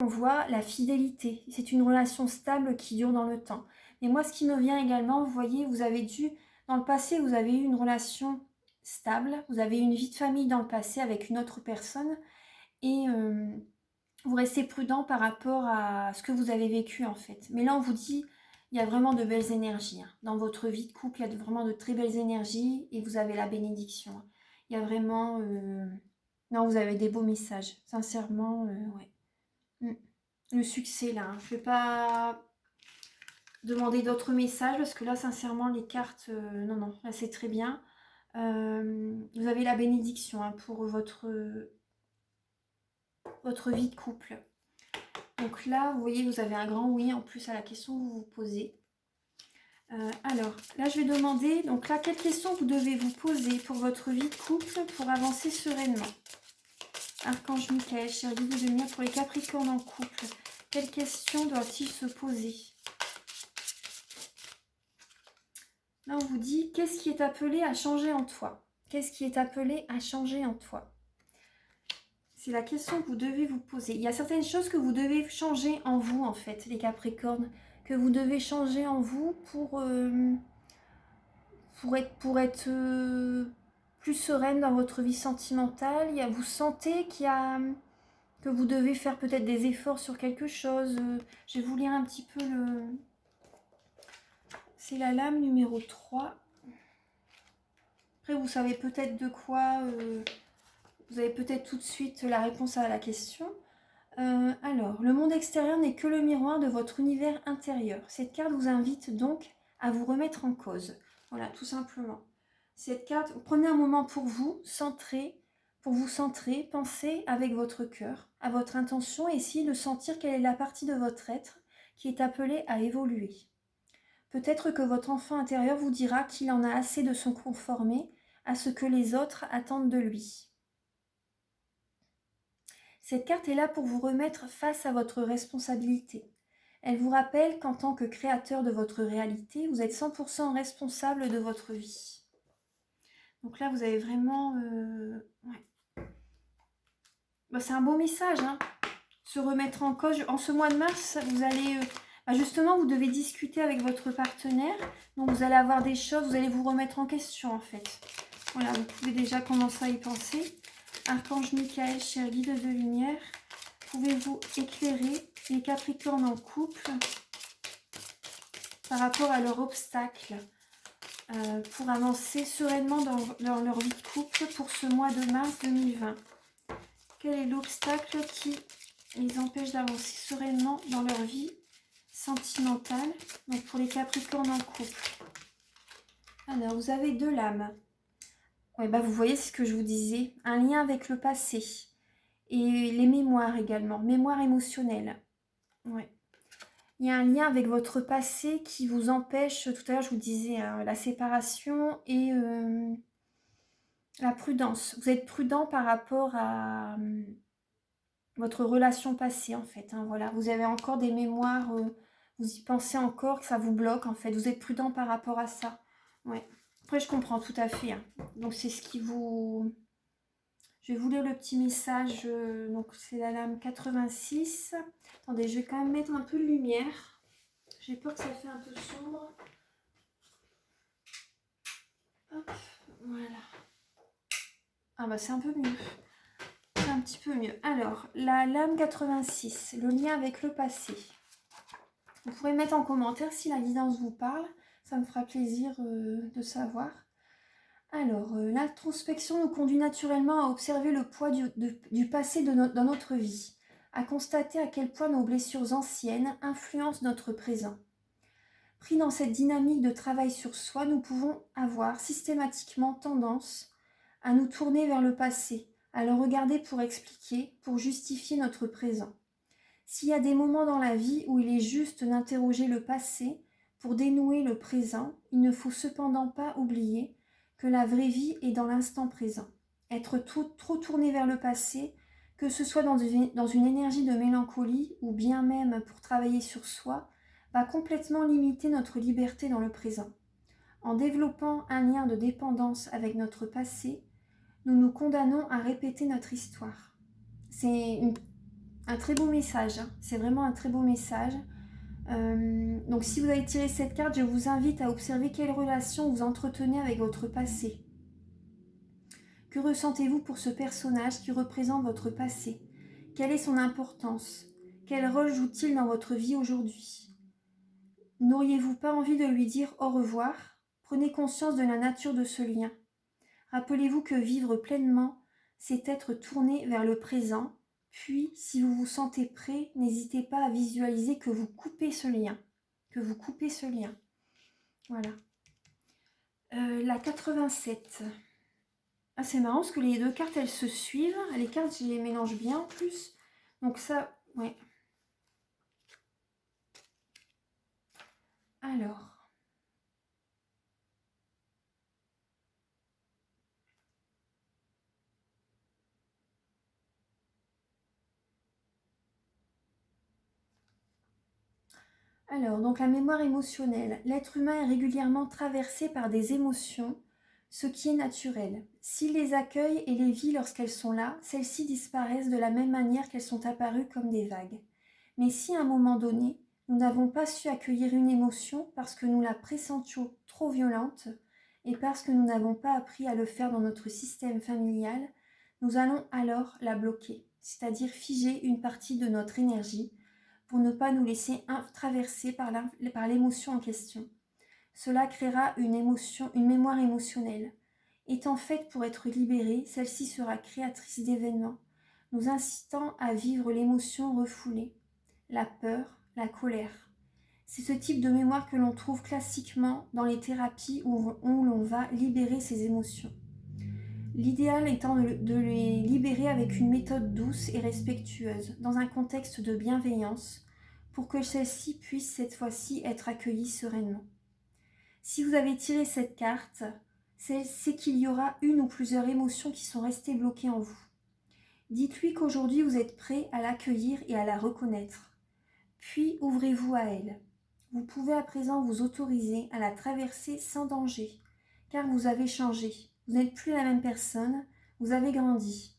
On voit la fidélité. C'est une relation stable qui dure dans le temps. Mais moi, ce qui me vient également, vous voyez, dans le passé, vous avez eu une relation stable, vous avez eu une vie de famille dans le passé avec une autre personne, et vous restez prudent par rapport à ce que vous avez vécu en fait. Mais là, on vous dit, il y a vraiment de belles énergies, hein. Dans votre vie de couple, il y a vraiment de très belles énergies, et vous avez la bénédiction, hein. Il y a vraiment... Non, vous avez des beaux messages. Sincèrement, ouais. Mm. Le succès là, hein. Je vais pas demander d'autres messages parce que là sincèrement les cartes, non non, là c'est très bien. Vous avez la bénédiction, hein, pour votre vie de couple. Donc là vous voyez, vous avez un grand oui en plus à la question que vous vous posez. Alors là je vais demander, donc là quelles questions vous devez vous poser pour votre vie de couple pour avancer sereinement. Archange Michael, chère guide de lumière pour les Capricornes en couple, quelles questions doivent-ils se poser? Là, on vous dit, qu'est-ce qui est appelé à changer en toi? Qu'est-ce qui est appelé à changer en toi? C'est la question que vous devez vous poser. Il y a certaines choses que vous devez changer en vous, en fait, les Capricornes, que vous devez changer en vous pour être plus sereine dans votre vie sentimentale. Vous sentez que vous devez faire peut-être des efforts sur quelque chose. Je vais vous lire un petit peu C'est la lame numéro 3. Après, vous savez peut-être de quoi... vous avez peut-être tout de suite la réponse à la question. Alors, le monde extérieur n'est que le miroir de votre univers intérieur. Cette carte vous invite donc à vous remettre en cause. Voilà, tout simplement. Cette carte, prenez un moment pour vous centrer, pensez avec votre cœur, à votre intention, et essayez de sentir quelle est la partie de votre être qui est appelée à évoluer. Peut-être que votre enfant intérieur vous dira qu'il en a assez de se conformer à ce que les autres attendent de lui. Cette carte est là pour vous remettre face à votre responsabilité. Elle vous rappelle qu'en tant que créateur de votre réalité, vous êtes 100% responsable de votre vie. Donc là, vous avez vraiment... ouais. Bah, c'est un beau message, hein. Se remettre en cause. En ce mois de mars, vous allez... justement, vous devez discuter avec votre partenaire. Donc vous allez avoir des choses, vous allez vous remettre en question en fait. Voilà, vous pouvez déjà commencer à y penser. Archange Michael, cher guide de lumière, pouvez-vous éclairer les Capricornes en couple par rapport à leur obstacle pour avancer sereinement dans leur vie de couple pour ce mois de mars 2020? Quel est l'obstacle qui les empêche d'avancer sereinement dans leur vie sentimentale? Donc pour les Capricornes en couple. Alors, vous avez 2 lames. Ouais, vous voyez ce que je vous disais. Un lien avec le passé. Et les mémoires également. Mémoire émotionnelle. Ouais. Il y a un lien avec votre passé qui vous empêche, tout à l'heure je vous disais, hein, la séparation et la prudence. Vous êtes prudent par rapport à votre relation passée en fait, hein, voilà. Vous avez encore des mémoires, vous y pensez encore, que ça vous bloque en fait. Vous êtes prudent par rapport à ça. Ouais. Après je comprends tout à fait, hein. Donc c'est ce qui vous... Je vais vous lire le petit message. Donc c'est la lame 86. Attendez, je vais quand même mettre un peu de lumière. J'ai peur que ça fait un peu sombre. Hop, voilà. Ah c'est un peu mieux. C'est un petit peu mieux. Alors, la lame 86, le lien avec le passé. Vous pourrez mettre en commentaire si la guidance vous parle. Ça me fera plaisir de savoir. Alors, l'introspection nous conduit naturellement à observer le poids du passé dans notre vie, à constater à quel point nos blessures anciennes influencent notre présent. Pris dans cette dynamique de travail sur soi, nous pouvons avoir systématiquement tendance à nous tourner vers le passé, à le regarder pour expliquer, pour justifier notre présent. S'il y a des moments dans la vie où il est juste d'interroger le passé pour dénouer le présent, il ne faut cependant pas oublier que la vraie vie est dans l'instant présent. Être trop tourné vers le passé, que ce soit dans une énergie de mélancolie ou bien même pour travailler sur soi, va complètement limiter notre liberté dans le présent. En développant un lien de dépendance avec notre passé, nous nous condamnons à répéter notre histoire. C'est un très beau message, hein. C'est vraiment un très beau message. Donc si vous avez tiré cette carte, je vous invite à observer quelle relation vous entretenez avec votre passé. Que ressentez-vous pour ce personnage qui représente votre passé? Quelle est son importance? Quel rôle joue-t-il dans votre vie aujourd'hui? N'auriez-vous pas envie de lui dire au revoir? Prenez conscience de la nature de ce lien. Rappelez-vous que vivre pleinement, c'est être tourné vers le présent. Puis, si vous vous sentez prêt, n'hésitez pas à visualiser que vous coupez ce lien. Que vous coupez ce lien. Voilà. La 87. Ah, c'est marrant parce que les deux cartes, elles se suivent. Les cartes, je les mélange bien en plus. Donc ça, ouais. Alors, donc la mémoire émotionnelle. L'être humain est régulièrement traversé par des émotions, ce qui est naturel. S'il les accueille et les vit lorsqu'elles sont là, celles-ci disparaissent de la même manière qu'elles sont apparues comme des vagues. Mais si à un moment donné, nous n'avons pas su accueillir une émotion parce que nous la pressentions trop violente et parce que nous n'avons pas appris à le faire dans notre système familial, nous allons alors la bloquer, c'est-à-dire figer une partie de notre énergie pour ne pas nous laisser traverser par l'émotion en question. Cela créera une mémoire émotionnelle. Étant faite pour être libérée, celle-ci sera créatrice d'événements, nous incitant à vivre l'émotion refoulée, la peur, la colère. C'est ce type de mémoire que l'on trouve classiquement dans les thérapies où l'on va libérer ces émotions. L'idéal étant de les libérer avec une méthode douce et respectueuse, dans un contexte de bienveillance, pour que celle-ci puisse cette fois-ci être accueillie sereinement. Si vous avez tiré cette carte, c'est qu'il y aura une ou plusieurs émotions qui sont restées bloquées en vous. Dites-lui qu'aujourd'hui vous êtes prêt à l'accueillir et à la reconnaître. Puis ouvrez-vous à elle. Vous pouvez à présent vous autoriser à la traverser sans danger, car vous avez changé. Vous n'êtes plus la même personne, vous avez grandi.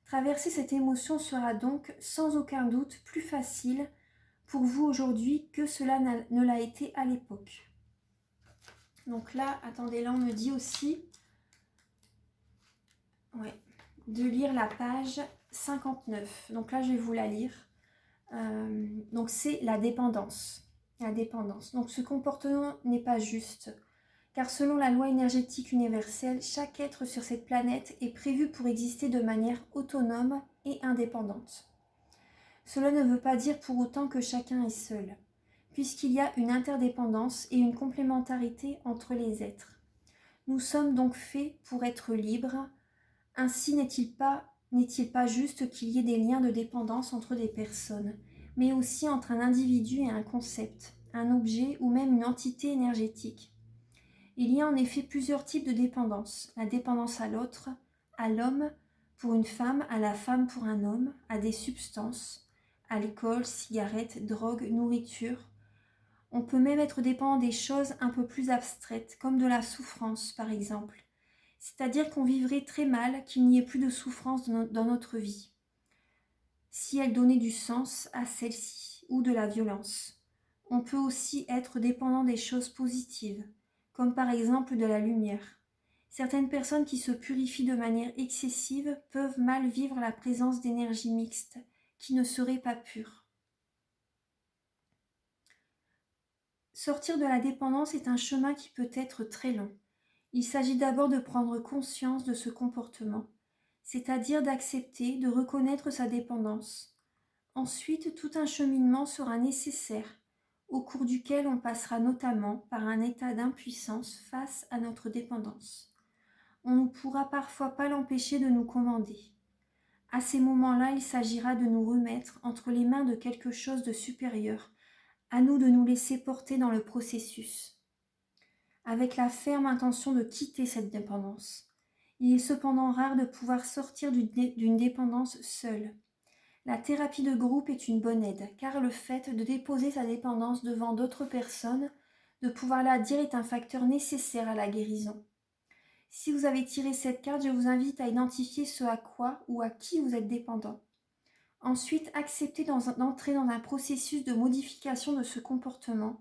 Traverser cette émotion sera donc sans aucun doute plus facile pour vous aujourd'hui que cela ne l'a été à l'époque. Donc là, attendez, là on me dit aussi de lire la page 59. Donc là, je vais vous la lire. Donc c'est la dépendance. La dépendance. Donc ce comportement n'est pas juste. Car selon la loi énergétique universelle, chaque être sur cette planète est prévu pour exister de manière autonome et indépendante. Cela ne veut pas dire pour autant que chacun est seul, puisqu'il y a une interdépendance et une complémentarité entre les êtres. Nous sommes donc faits pour être libres. Ainsi n'est-il pas juste qu'il y ait des liens de dépendance entre des personnes, mais aussi entre un individu et un concept, un objet ou même une entité énergétique. Il y a en effet plusieurs types de dépendance. La dépendance à l'autre, à l'homme pour une femme, à la femme pour un homme, à des substances, alcool, cigarettes, drogue, nourriture. On peut même être dépendant des choses un peu plus abstraites, comme de la souffrance par exemple. C'est-à-dire qu'on vivrait très mal qu'il n'y ait plus de souffrance dans notre vie, si elle donnait du sens à celle-ci, ou de la violence. On peut aussi être dépendant des choses positives, comme par exemple de la lumière. Certaines personnes qui se purifient de manière excessive peuvent mal vivre la présence d'énergies mixtes, qui ne seraient pas pures. Sortir de la dépendance est un chemin qui peut être très long. Il s'agit d'abord de prendre conscience de ce comportement, c'est-à-dire d'accepter, de reconnaître sa dépendance. Ensuite, tout un cheminement sera nécessaire, au cours duquel on passera notamment par un état d'impuissance face à notre dépendance. On ne pourra parfois pas l'empêcher de nous commander. À ces moments-là, il s'agira de nous remettre entre les mains de quelque chose de supérieur, à nous de nous laisser porter dans le processus, avec la ferme intention de quitter cette dépendance. Il est cependant rare de pouvoir sortir d'une dépendance seule. La thérapie de groupe est une bonne aide, car le fait de déposer sa dépendance devant d'autres personnes, de pouvoir la dire est un facteur nécessaire à la guérison. Si vous avez tiré cette carte, je vous invite à identifier ce à quoi ou à qui vous êtes dépendant. Ensuite, acceptez d'entrer dans un processus de modification de ce comportement.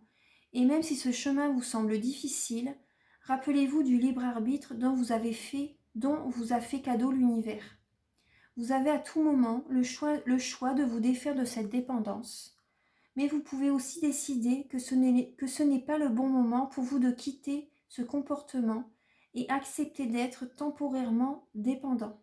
Et même si ce chemin vous semble difficile, rappelez-vous du libre arbitre dont vous a fait cadeau l'univers. Vous avez à tout moment le choix de vous défaire de cette dépendance. Mais vous pouvez aussi décider que ce n'est pas le bon moment pour vous de quitter ce comportement et accepter d'être temporairement dépendant.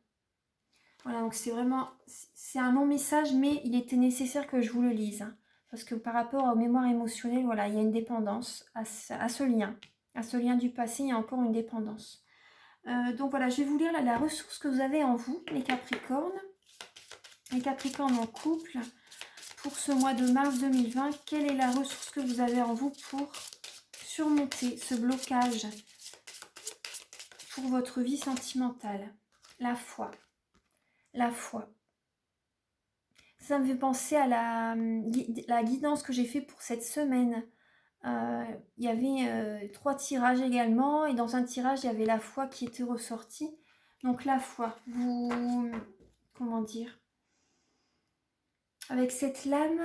Voilà, donc c'est un long message, mais il était nécessaire que je vous le lise. Hein, parce que par rapport aux mémoires émotionnelles, voilà, il y a une dépendance à ce lien du passé, il y a encore une dépendance. Donc voilà, je vais vous lire la ressource que vous avez en vous, les Capricornes. Les Capricornes en couple, pour ce mois de mars 2020, quelle est la ressource que vous avez en vous pour surmonter ce blocage pour votre vie sentimentale? La foi. La foi. Ça me fait penser à la guidance que j'ai fait pour cette semaine. Il y avait 3 tirages également, et dans un tirage, il y avait la foi qui était ressortie. Donc la foi, comment dire, avec cette lame,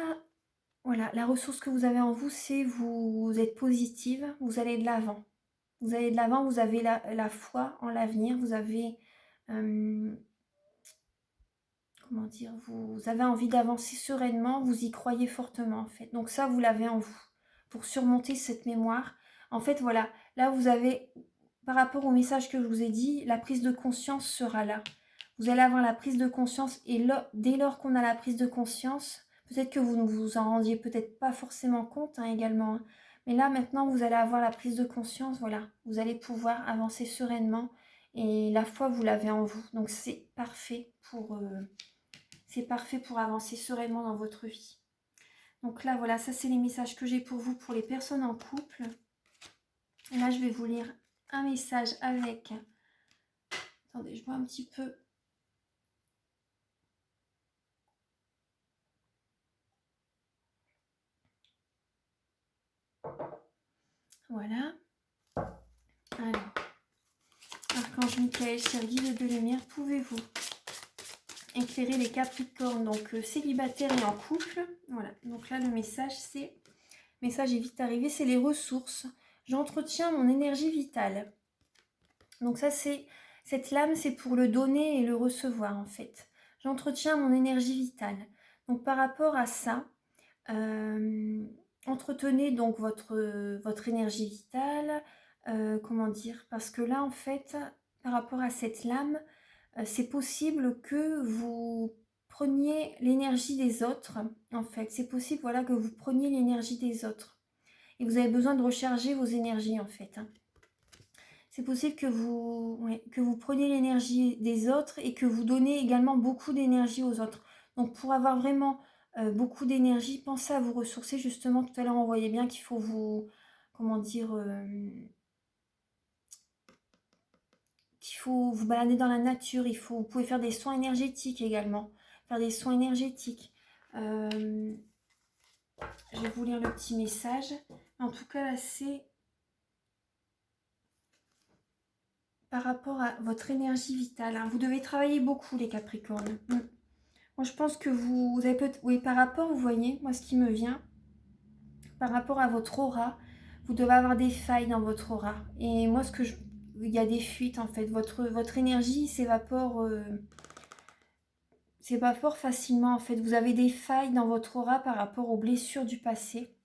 voilà, la ressource que vous avez en vous, c'est vous êtes positive, vous allez de l'avant. Vous allez de l'avant, vous avez la foi en l'avenir, vous avez... comment dire, vous avez envie d'avancer sereinement, vous y croyez fortement en fait. Donc ça, vous l'avez en vous pour surmonter cette mémoire. En fait, voilà, là vous avez, par rapport au message que je vous ai dit, la prise de conscience sera là. Vous allez avoir la prise de conscience et dès lors qu'on a la prise de conscience, peut-être que vous ne vous en rendiez peut-être pas forcément compte également. Hein, mais là maintenant, vous allez avoir la prise de conscience, voilà, vous allez pouvoir avancer sereinement et la foi, vous l'avez en vous. Donc c'est parfait pour... c'est parfait pour avancer sereinement dans votre vie. Donc là, voilà, ça c'est les messages que j'ai pour vous, pour les personnes en couple. Et là, je vais vous lire un message avec... Attendez, je vois un petit peu... Voilà. Alors, Archange Michael, cher guide de lumière, pouvez-vous éclairer les Capricornes, donc célibataires et en couple? Voilà, donc là, le message, c'est... Le message est vite arrivé, c'est les ressources. J'entretiens mon énergie vitale. Donc ça, c'est... Cette lame, c'est pour le donner et le recevoir, en fait. J'entretiens mon énergie vitale. Donc par rapport à ça, entretenez donc votre énergie vitale. Comment dire? Parce que là, en fait, par rapport à cette lame, c'est possible que vous preniez l'énergie des autres. En fait, c'est possible, voilà, que vous preniez l'énergie des autres. Et vous avez besoin de recharger vos énergies, en fait. Hein. C'est possible que vous preniez l'énergie des autres et que vous donnez également beaucoup d'énergie aux autres. Donc pour avoir vraiment beaucoup d'énergie, pensez à vous ressourcer. Justement, tout à l'heure, on voyait bien qu'il faut vous... Comment dire qu'il faut vous balader dans la nature. Vous pouvez faire des soins énergétiques également. Faire des soins énergétiques. Je vais vous lire le petit message. En tout cas, là, c'est... par rapport à votre énergie vitale. Hein. Vous devez travailler beaucoup, les Capricornes. Moi, je pense que vous avez peut-être... Oui, par rapport, vous voyez, moi, ce qui me vient, par rapport à votre aura, vous devez avoir des failles dans votre aura. Et moi, il y a des fuites, en fait. Votre énergie s'évapore facilement, en fait. Vous avez des failles dans votre aura par rapport aux blessures du passé.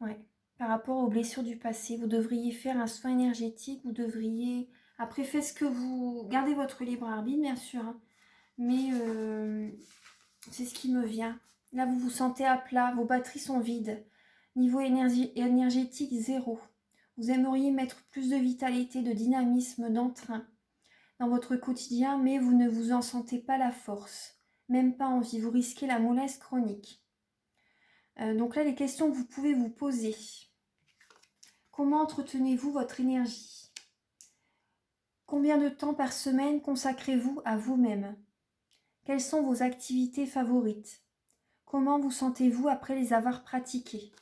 Ouais, par rapport aux blessures du passé. Vous devriez faire un soin énergétique. Vous devriez... Après, faites ce que vous... Gardez votre libre arbitre, bien sûr. Hein. Mais c'est ce qui me vient. Là, vous vous sentez à plat. Vos batteries sont vides. Niveau énergétique, 0. Vous aimeriez mettre plus de vitalité, de dynamisme, d'entrain dans votre quotidien, mais vous ne vous en sentez pas la force. Même pas envie. Vous risquez la mollesse chronique. Donc là, les questions que vous pouvez vous poser. Comment entretenez-vous votre énergie? Combien de temps par semaine consacrez-vous à vous-même? Quelles sont vos activités favorites? Comment vous sentez-vous après les avoir pratiquées?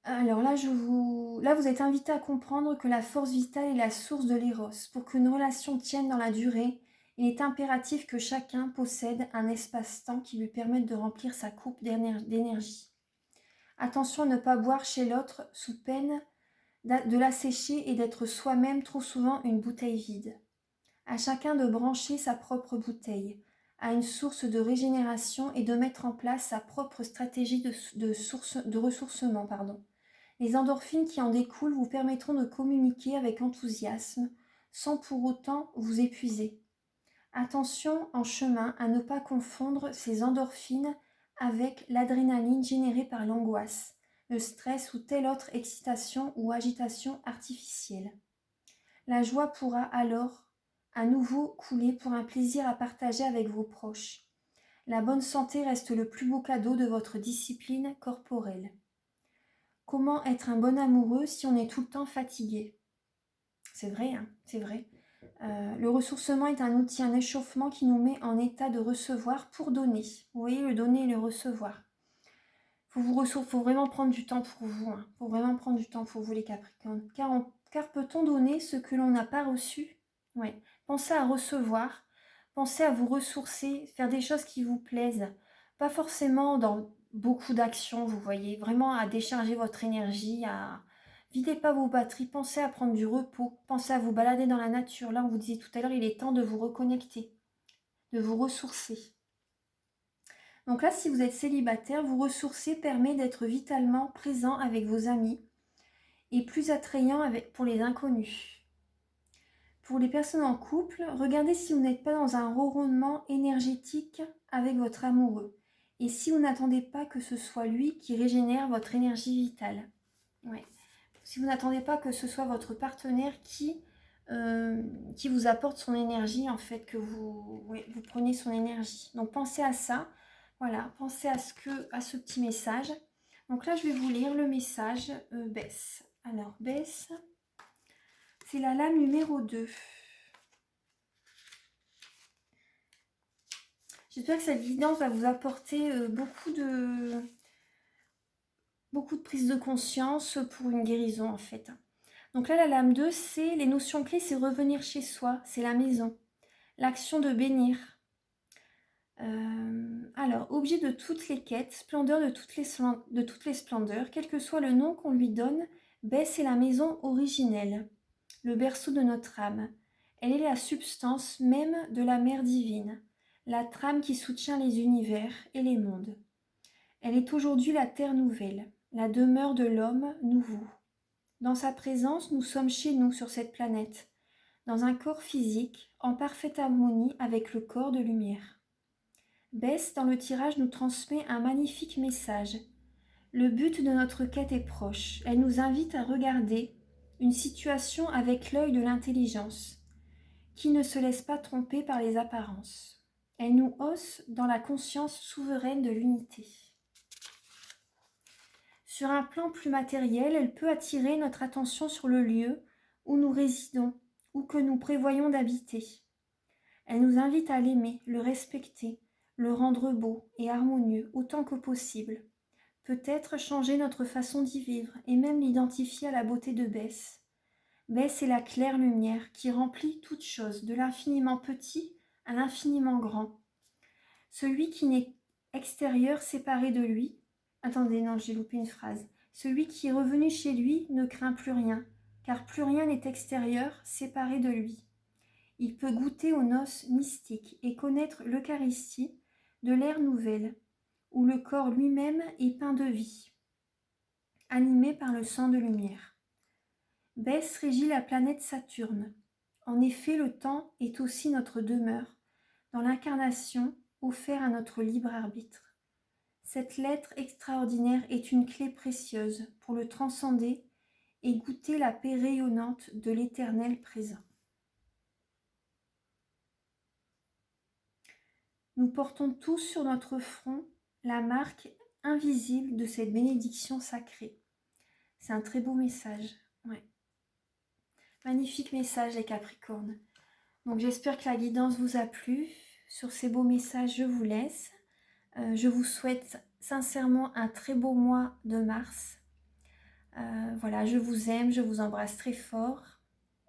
Alors là, vous êtes invité à comprendre que la force vitale est la source de l'éros. Pour qu'une relation tienne dans la durée, Il est impératif que chacun possède un espace-temps qui lui permette de remplir sa coupe d'énergie. Attention à ne pas boire chez l'autre sous peine de l'assécher et d'être soi-même trop souvent une bouteille vide. À chacun de brancher sa propre bouteille à une source de régénération et de mettre en place sa propre stratégie de ressourcement. Les endorphines qui en découlent vous permettront de communiquer avec enthousiasme sans pour autant vous épuiser. Attention en chemin à ne pas confondre ces endorphines avec l'adrénaline générée par l'angoisse, le stress ou telle autre excitation ou agitation artificielle. La joie pourra alors à nouveau couler pour un plaisir à partager avec vos proches. La bonne santé reste le plus beau cadeau de votre discipline corporelle. Comment être un bon amoureux si on est tout le temps fatigué? C'est vrai, hein, c'est vrai. Le ressourcement est un outil, un échauffement qui nous met en état de recevoir pour donner. Vous voyez, le donner et le recevoir. Faut vraiment prendre du temps pour vous. Faut vraiment prendre du temps pour vous les Capricornes. Car peut-on donner ce que l'on n'a pas reçu? Ouais. Pensez à recevoir. Pensez à vous ressourcer, faire des choses qui vous plaisent. Pas forcément dans beaucoup d'actions, vous voyez. Vraiment à décharger votre énergie, à... Videz pas vos batteries, pensez à prendre du repos, pensez à vous balader dans la nature. Là, on vous disait tout à l'heure, il est temps de vous reconnecter, de vous ressourcer. Donc là, si vous êtes célibataire, vous ressourcer permet d'être vitalement présent avec vos amis et plus attrayant pour les inconnus. Pour les personnes en couple, regardez si vous n'êtes pas dans un ronronnement énergétique avec votre amoureux et si vous n'attendez pas que ce soit lui qui régénère votre énergie vitale. Ouais. Si vous n'attendez pas que ce soit votre partenaire qui vous apporte son énergie, en fait, que vous prenez son énergie. Donc pensez à ça, voilà, pensez à ce petit message. Donc là, je vais vous lire le message Bess. Alors, Bess, c'est la lame numéro 2. J'espère que cette guidance va vous apporter beaucoup de prise de conscience pour une guérison, en fait. Donc là, la lame 2, c'est les notions clés, c'est revenir chez soi, c'est la maison. L'action de bénir. Alors, objet de toutes les quêtes, splendeur de toutes les splendeurs, quel que soit le nom qu'on lui donne, Bess est la maison originelle, le berceau de notre âme. Elle est la substance même de la mère divine, la trame qui soutient les univers et les mondes. Elle est aujourd'hui la terre nouvelle, la demeure de l'homme nouveau. Dans sa présence, nous sommes chez nous sur cette planète, dans un corps physique, en parfaite harmonie avec le corps de lumière. Bess, dans le tirage, nous transmet un magnifique message. Le but de notre quête est proche. Elle nous invite à regarder une situation avec l'œil de l'intelligence, qui ne se laisse pas tromper par les apparences. Elle nous hausse dans la conscience souveraine de l'unité. Sur un plan plus matériel, elle peut attirer notre attention sur le lieu où nous résidons ou que nous prévoyons d'habiter. Elle nous invite à l'aimer, le respecter, le rendre beau et harmonieux autant que possible. Peut-être changer notre façon d'y vivre et même l'identifier à la beauté de Bess. Bess est la claire lumière qui remplit toute chose, de l'infiniment petit à l'infiniment grand. Celui qui n'est extérieur séparé de lui, attendez, non, j'ai loupé une phrase. Celui qui est revenu chez lui ne craint plus rien, car plus rien n'est extérieur séparé de lui. Il peut goûter aux noces mystiques et connaître l'Eucharistie de l'ère nouvelle, où le corps lui-même est peint de vie, animé par le sang de lumière. Bess régit la planète Saturne. En effet, le temps est aussi notre demeure, dans l'incarnation offerte à notre libre arbitre. Cette lettre extraordinaire est une clé précieuse pour le transcender et goûter la paix rayonnante de l'éternel présent. Nous portons tous sur notre front la marque invisible de cette bénédiction sacrée. C'est un très beau message. Ouais. Magnifique message, les Capricornes. Donc j'espère que la guidance vous a plu. Sur ces beaux messages, je vous laisse. Je vous souhaite sincèrement un très beau mois de mars. Voilà, je vous aime, je vous embrasse très fort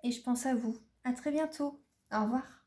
et je pense à vous. À très bientôt. Au revoir.